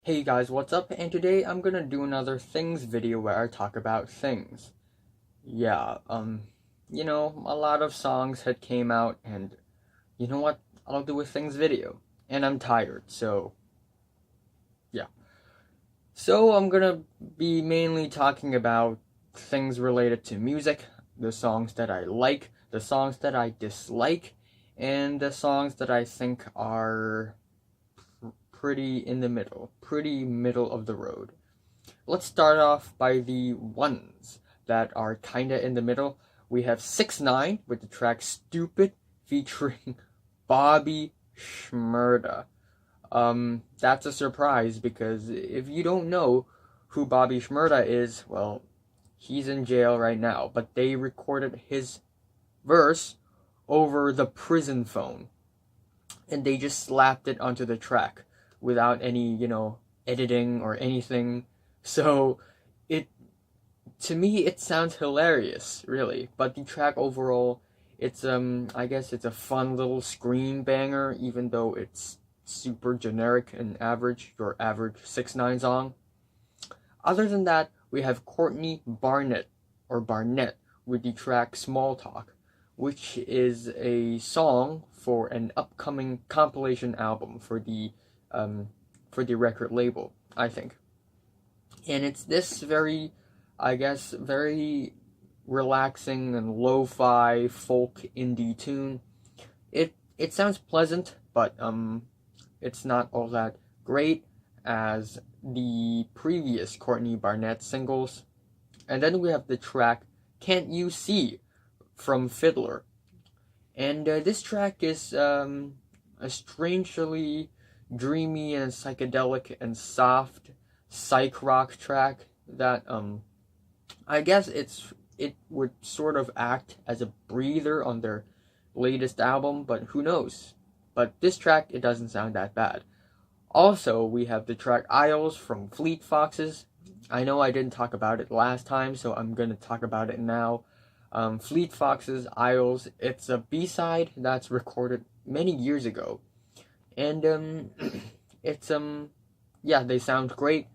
Hey guys, what's up? And today I'm gonna do another things video where I talk about things. Yeah, a lot of songs had came out and you know what? I'll do a things video. And I'm tired, so yeah. So I'm gonna be mainly talking about things related to music, the songs that I like, the songs that I dislike, and the songs that I think are pretty middle of the road. Let's start off by the ones that are kinda in the middle. We have 6ix9ine with the track "Stupid" featuring Bobby Shmurda. That's a surprise because if you don't know who Bobby Shmurda is, well, he's in jail right now. But they recorded his verse over the prison phone, and they just slapped it onto the track without any, editing or anything. So it to me it sounds hilarious, really. But the track overall, it's I guess it's a fun little scream banger, even though it's super generic and average, your average 6ix9ine song. Other than that, we have Courtney Barnett with the track Small Talk, which is a song for an upcoming compilation album for the record label, I think. And it's this very, I guess, very relaxing and lo-fi folk indie tune. It sounds pleasant, but it's not all that great as the previous Courtney Barnett singles. And then we have the track "Can't You See" from Fidlar. And this track is a strangely dreamy and psychedelic and soft psych rock track that I guess it would sort of act as a breather on their latest album, but who knows. But this track, it doesn't sound that bad. Also, we have the track "Isles" from Fleet Foxes. I know I didn't talk about it last time, so I'm gonna talk about it now. Fleet Foxes' "Isles", it's a B-side that's recorded many years ago. And it's yeah, they sound great,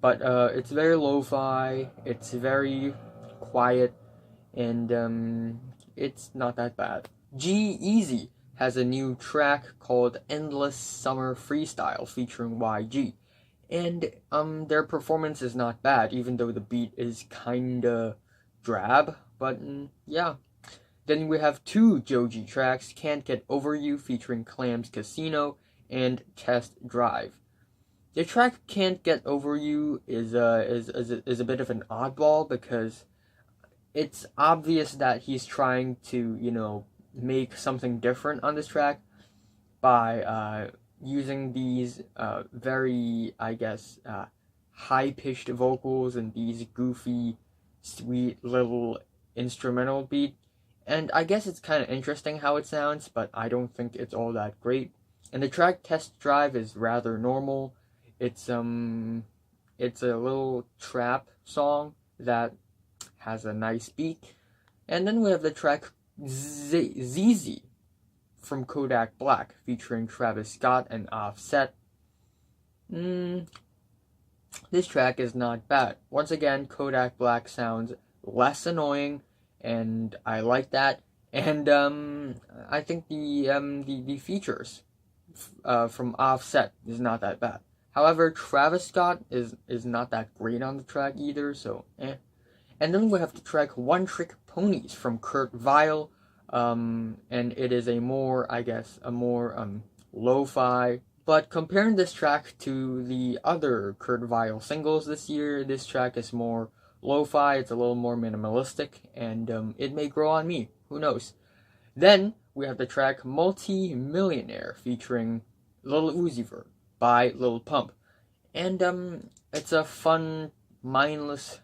but it's very lo-fi, it's very quiet, and it's not that bad. G-Eazy has a new track called "Endless Summer Freestyle" featuring YG. And their performance is not bad, even though the beat is kinda drab, but yeah. Then we have two Joji tracks, "Can't Get Over You" featuring Clams Casino and "Test Drive". The track "Can't Get Over You" is a bit of an oddball because it's obvious that he's trying to, make something different on this track by using these very, I guess, high-pitched vocals and these goofy, sweet little instrumental beat. And I guess it's kind of interesting how it sounds, but I don't think it's all that great. And the track "Test Drive" is rather normal. It's a little trap song that has a nice beat. And then we have the track "ZZ" from Kodak Black featuring Travis Scott and Offset. This track is not bad. Once again, Kodak Black sounds less annoying, and I like that. And I think the features from Offset is not that bad. However, Travis Scott is not that great on the track either, so eh. And then we have the track "One Trick Ponies" from Kurt Vile, and it is a more lo-fi. But comparing this track to the other Kurt Vile singles this year, this track is more lo-fi, it's a little more minimalistic, and it may grow on me, who knows. Then we have the track "Multi-Millionaire" featuring Lil Uzi Vert by Lil Pump. And it's a fun, mindless,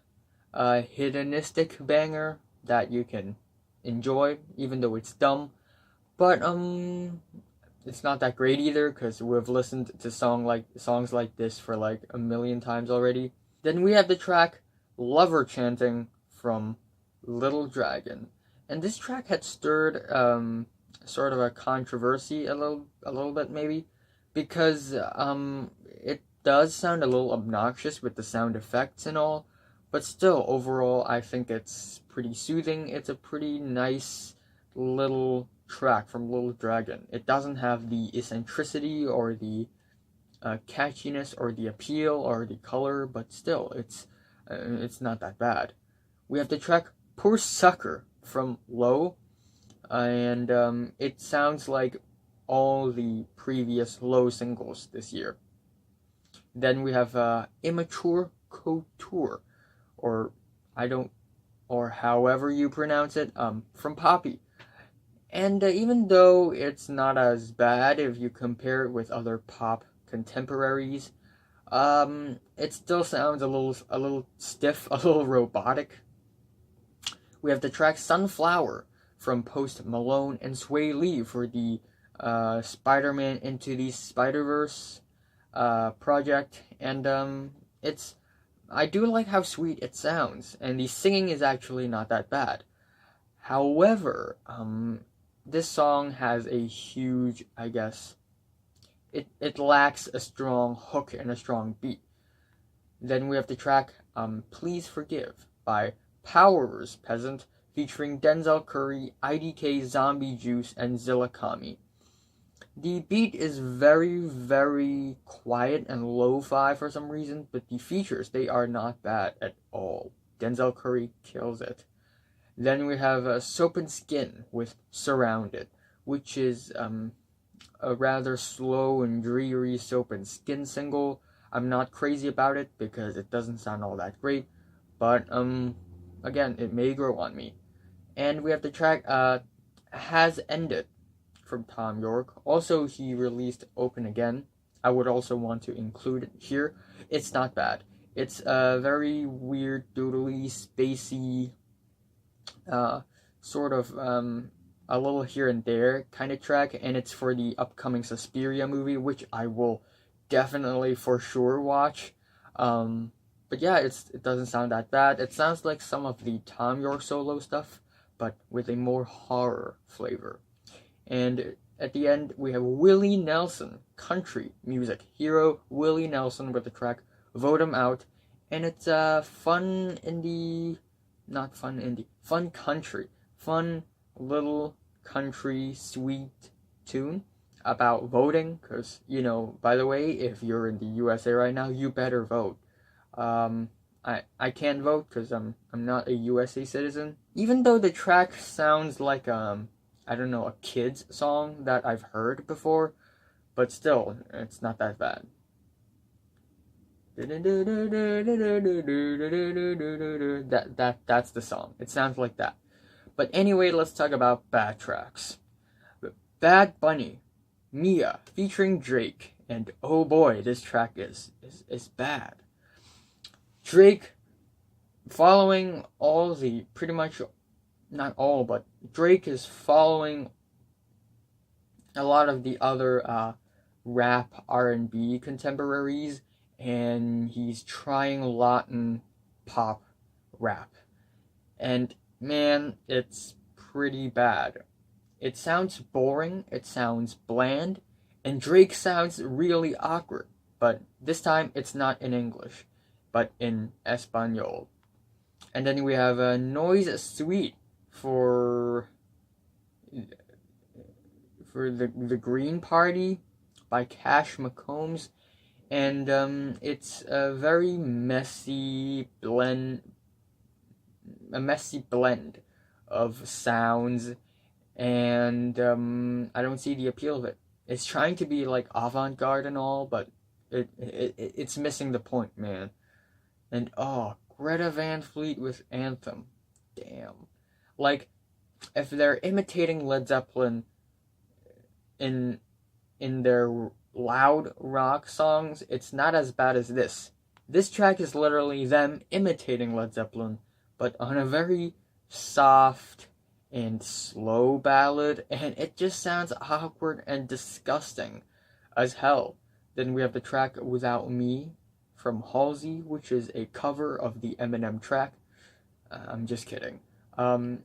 hedonistic banger that you can enjoy, even though it's dumb. But it's not that great either, because we've listened to songs like this for like a million times already. Then we have the track "Lover Chanting" from Little Dragon. And this track had stirred sort of a controversy a little bit maybe, because it does sound a little obnoxious with the sound effects and all, but still, overall, I think it's pretty soothing. It's a pretty nice little track from Little Dragon. It doesn't have the eccentricity or the catchiness or the appeal or the color, but still, it's not that bad. We have the track Poor Sucker from Low, and it sounds like all the previous Low singles this year. Then we have Immature Couture, or however you pronounce it, from Poppy. And even though it's not as bad if you compare it with other pop contemporaries, it still sounds a little stiff, a little robotic. We have the track Sunflower from Post Malone and Swae Lee for the Spider-Man Into the Spider-Verse project, and I do like how sweet it sounds, and the singing is actually not that bad. However, this song has a huge, I guess, it lacks a strong hook and a strong beat. Then we have the track Please Forgive by Powers Peasant featuring Denzel Curry, IDK, Zombie Juice, and Zilla Kami. The beat is very, very quiet and lo-fi for some reason, but the features, they are not bad at all. Denzel Curry kills it. Then we have Soap and Skin with Surrounded, which is a rather slow and dreary Soap and Skin single. I'm not crazy about it because it doesn't sound all that great, but again, it may grow on me. And we have the track Has Ended from Thom Yorke. Also, he released Open Again. I would also want to include it here. It's not bad. It's a very weird, doodly, spacey, sort of a little here and there kind of track, and it's for the upcoming Suspiria movie, which I will definitely for sure watch. But yeah, it doesn't sound that bad. It sounds like some of the Thom Yorke solo stuff, but with a more horror flavor. And at the end, we have Willie Nelson, country music hero Willie Nelson with the track Vote 'Em Out. And it's fun country, fun little country sweet tune about voting. Because, by the way, if you're in the USA right now, you better vote. I can't vote because I'm not a USA citizen. Even though the track sounds like I don't know, a kid's song that I've heard before, but still, it's not that bad. That's the song. It sounds like that. But anyway, let's talk about bad tracks. Bad Bunny, Mia featuring Drake, and oh boy, this track is bad. Drake, following all the, pretty much, not all, but Drake is following a lot of the other rap R&B contemporaries, and he's trying Latin pop rap. And man, it's pretty bad. It sounds boring, it sounds bland, and Drake sounds really awkward. But this time, it's not in English, but in Espanol. And then we have a Noise Sweet for the Green Party by Cash McCombs, and it's a very messy blend of sounds, and I don't see the appeal of it. It's trying to be like avant-garde and all, but it's missing the point, man. And Greta Van Fleet with Anthem, damn. Like, if they're imitating Led Zeppelin in their loud rock songs, it's not as bad as this. This track is literally them imitating Led Zeppelin, but on a very soft and slow ballad, and it just sounds awkward and disgusting as hell. Then we have the track Without Me from Halsey, which is a cover of the Eminem track. I'm just kidding.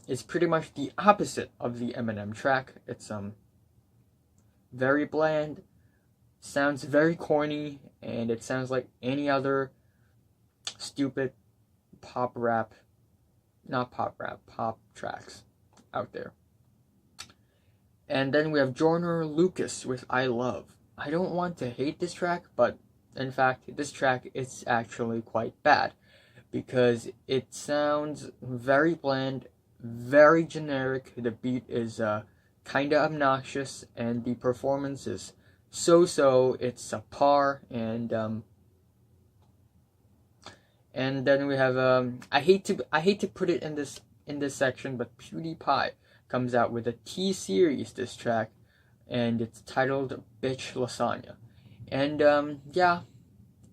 It's pretty much the opposite of the Eminem track. It's very bland, Sounds very corny, and it sounds like any other stupid pop tracks out there. And then we have Joyner Lucas with I Love. I don't want to hate this track, but in fact, this track is actually quite bad because it sounds very bland, very generic. The beat is kind of obnoxious, and the performance is so. It's subpar, and then we have I hate to put it in this section, but Pewdiepie comes out with a T-Series diss track, and it's titled Bitch Lasagna. And yeah,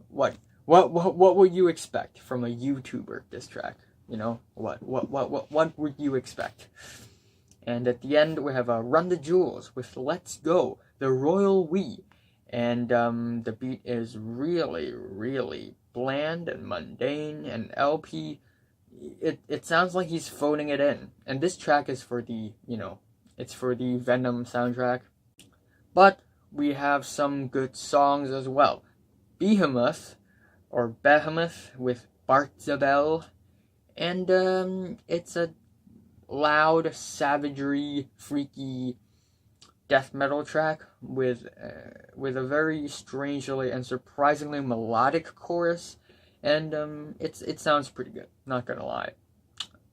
what would you expect from a YouTuber diss track? You know, what would you expect? And at the end we have a Run the Jewels with Let's Go, the Royal We. And the beat is really bland and mundane, and LP, it sounds like he's phoning it in. And this track is for the, it's for the Venom soundtrack. But we have some good songs as well. Behemoth with Bartzabel, and it's a loud, savagery, freaky death metal track with a very strangely and surprisingly melodic chorus, and it sounds pretty good, not gonna lie.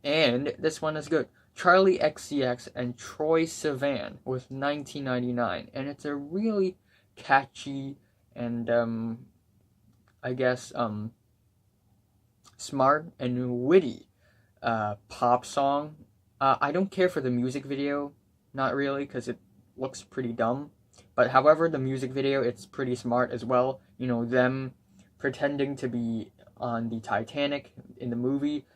And this one is good. Charli XCX and Troye Sivan with 1999, and it's a really catchy and I guess smart and witty pop song. I don't care for the music video, not really, because it looks pretty dumb. But however, the music video, it's pretty smart as well. You know, them pretending to be on the Titanic in the movie.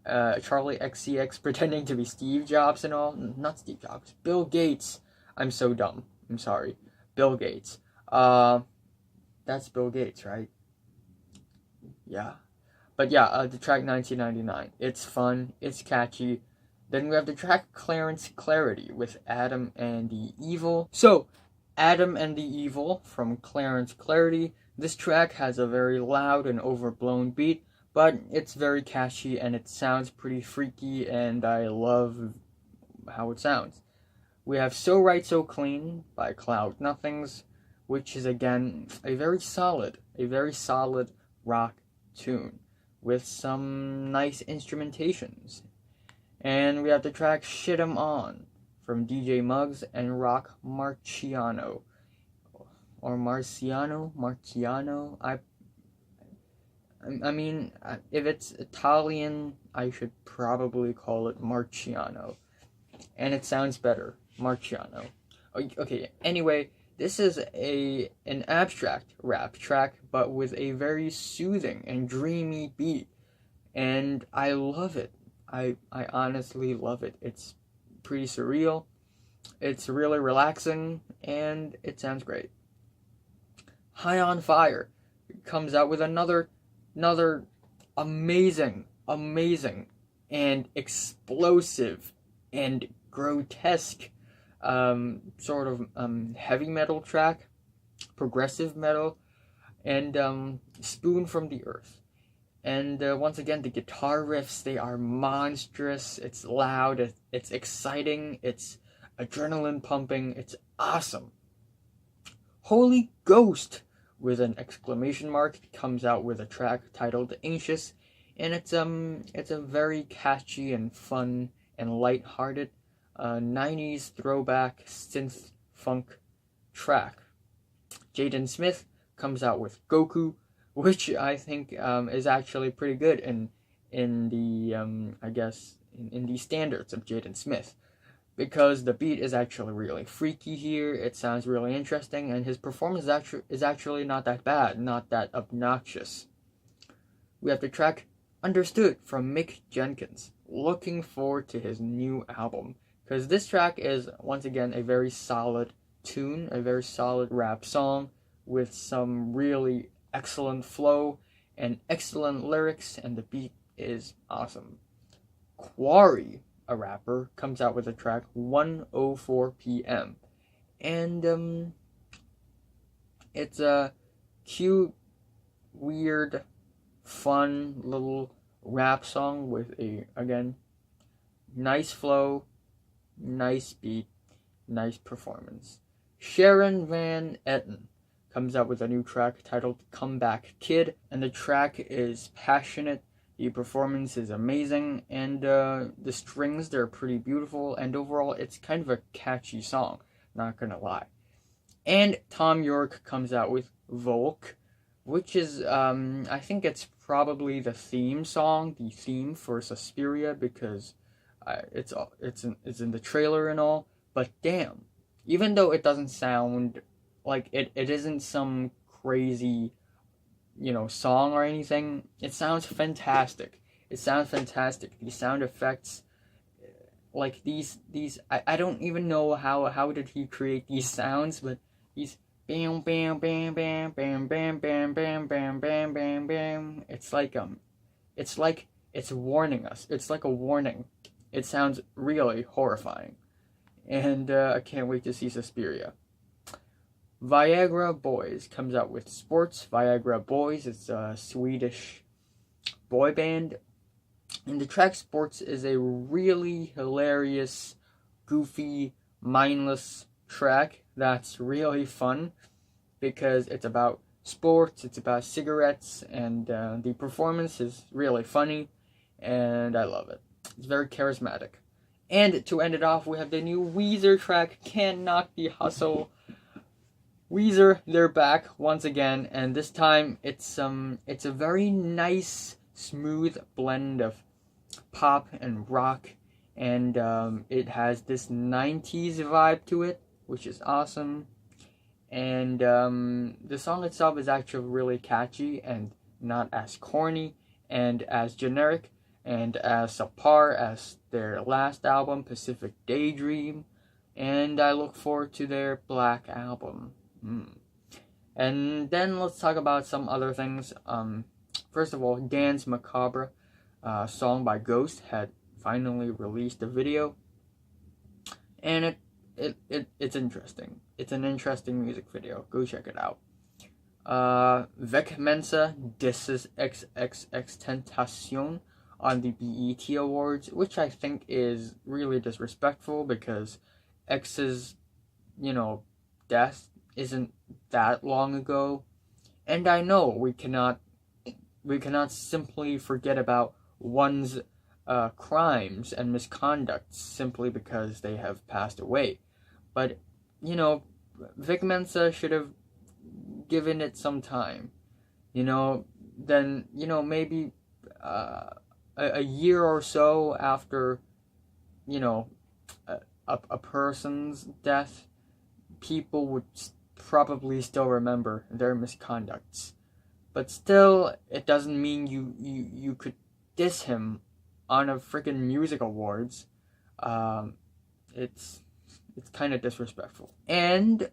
Charli XCX pretending to be Steve Jobs and all. Not Steve Jobs. Bill Gates. I'm so dumb. I'm sorry. Bill Gates. That's Bill Gates, right? Yeah. But yeah, the track 1999. It's fun. It's catchy. Then we have the track Clarence Clarity with Adam and the Evil. So, Adam and the Evil from Clarence Clarity. This track has a very loud and overblown beat, but it's very catchy and it sounds pretty freaky, and I love how it sounds. We have So Right So Clean by Cloud Nothings, which is again a very solid rock tune with some nice instrumentations. And we have the track Shit 'Em On from DJ Muggs and Rock Marciano. Or Marciano? I mean, if it's Italian, I should probably call it Marciano. And it sounds better. Marciano. Okay, anyway, this is an abstract rap track, but with a very soothing and dreamy beat. And I love it. I honestly love it. It's pretty surreal. It's really relaxing, and it sounds great. High on Fire comes out with another amazing and explosive and grotesque sort of heavy metal track, progressive metal, and Spewn from the Earth. And once again, the guitar riffs, they are monstrous. It's loud, it's exciting, it's adrenaline pumping, it's awesome. Holy Ghost with an exclamation mark comes out with a track titled Anxious, and it's a very catchy and fun and light-hearted 90s throwback synth funk track. Jaden Smith comes out with Goku, which I think is actually pretty good in the I guess in the standards of Jaden Smith, because the beat is actually really freaky here. It sounds really interesting, and his performance is actually not that bad, not that obnoxious. We have the track Understood from Mick Jenkins. Looking forward to his new album, because this track is once again a very solid tune, a very solid rap song with some really excellent flow and excellent lyrics, and the beat is awesome. Quarry, a rapper, comes out with a track 1:04 p.m. and It's a cute, weird, fun little rap song with a, again, nice flow, nice beat, nice performance. Sharon Van Etten comes out with a new track titled Comeback Kid, and the track is passionate, the performance is amazing, and the strings, they're pretty beautiful, and overall it's kind of a catchy song, not gonna lie. And Thom Yorke comes out with Volk, which is, I think it's probably the theme song, the theme for Suspiria, because it's in the trailer and all, but damn, even though it doesn't sound like it isn't some crazy, song or anything, it sounds fantastic. It sounds fantastic. These sound effects, like these I don't even know how did he create these sounds, but these bam bam bam bam bam bam bam bam bam bam bam bam. It's like it's warning us. It's like a warning. It sounds really horrifying, and I can't wait to see Suspiria. Viagra Boys comes out with Sports. Viagra Boys, it's a Swedish boy band. And the track Sports is a really hilarious, goofy, mindless track that's really fun because it's about sports, it's about cigarettes, and the performance is really funny, and I love it. It's very charismatic. And to end it off, we have the new Weezer track, Can't Knock the Hustle. Weezer, they're back once again, and this time it's a very nice, smooth blend of pop and rock, and it has this 90s vibe to it, which is awesome. And the song itself is actually really catchy and not as corny and as generic and as subpar as their last album, Pacific Daydream, and I look forward to their Black album. And then let's talk about some other things. First of all, Dance Macabre, song by Ghost, had finally released a video, and it's interesting. It's an interesting music video. Go check it out. Vec Mensa disses XXXTentacion on the BET Awards, which I think is really disrespectful because X's, death isn't that long ago, and I know we cannot simply forget about one's crimes and misconducts simply because they have passed away. But Vic Mensa should have given it some time. Then maybe a year or so after a person's death, people would probably still remember their misconducts. But still, it doesn't mean you could diss him on a freaking music awards. It's kind of disrespectful. And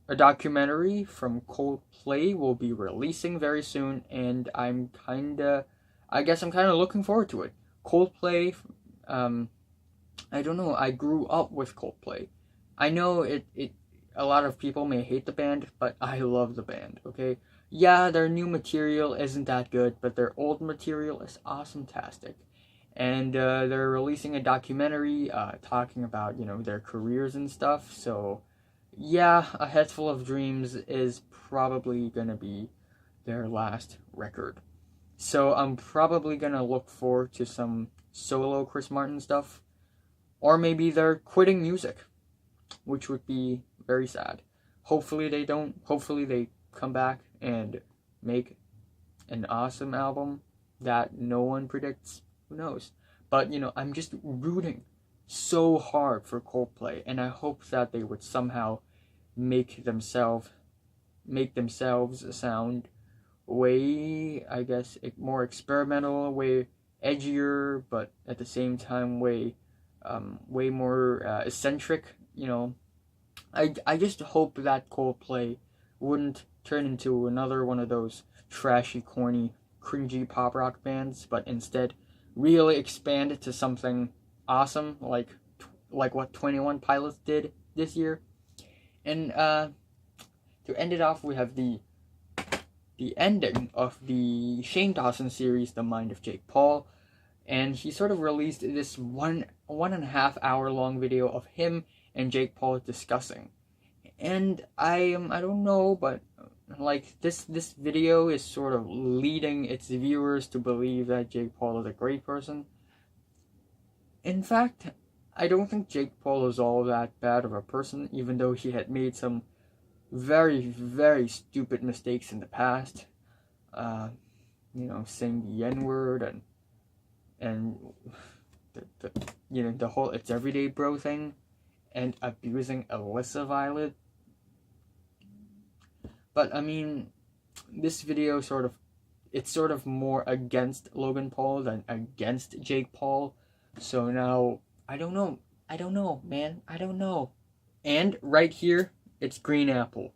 a documentary from Coldplay will be releasing very soon, and I guess I'm kind of looking forward to it. Coldplay, I don't know, I grew up with Coldplay. I know a lot of people may hate the band, but I love the band, okay? Yeah, their new material isn't that good, but their old material is awesome-tastic. And they're releasing a documentary talking about, their careers and stuff. So, yeah, A Head Full of Dreams is probably going to be their last record. So I'm probably going to look forward to some solo Chris Martin stuff. Or maybe they're quitting music, which would be very sad. Hopefully they don't. Hopefully they come back and make an awesome album that no one predicts. Who knows? But, I'm just rooting so hard for Coldplay, and I hope that they would somehow make themselves sound way, I guess, more experimental, way edgier, but at the same time way more eccentric. I just hope that Coldplay wouldn't turn into another one of those trashy, corny, cringy pop rock bands, but instead really expand it to something awesome, like what 21 Pilots did this year. And to end it off, we have the ending of the Shane Dawson series, The Mind of Jake Paul, and he sort of released this 1.5 hour long video of him and Jake Paul discussing. And I don't know, but like this video is sort of leading its viewers to believe that Jake Paul is a great person. In fact, I don't think Jake Paul is all that bad of a person, even though he had made some very, very stupid mistakes in the past. Saying the N-word and the whole "it's everyday bro" thing, and abusing Alyssa Violet. But I mean, this video it's sort of more against Logan Paul than against Jake Paul. So now I don't know, man. I don't know. And right here, it's green apple.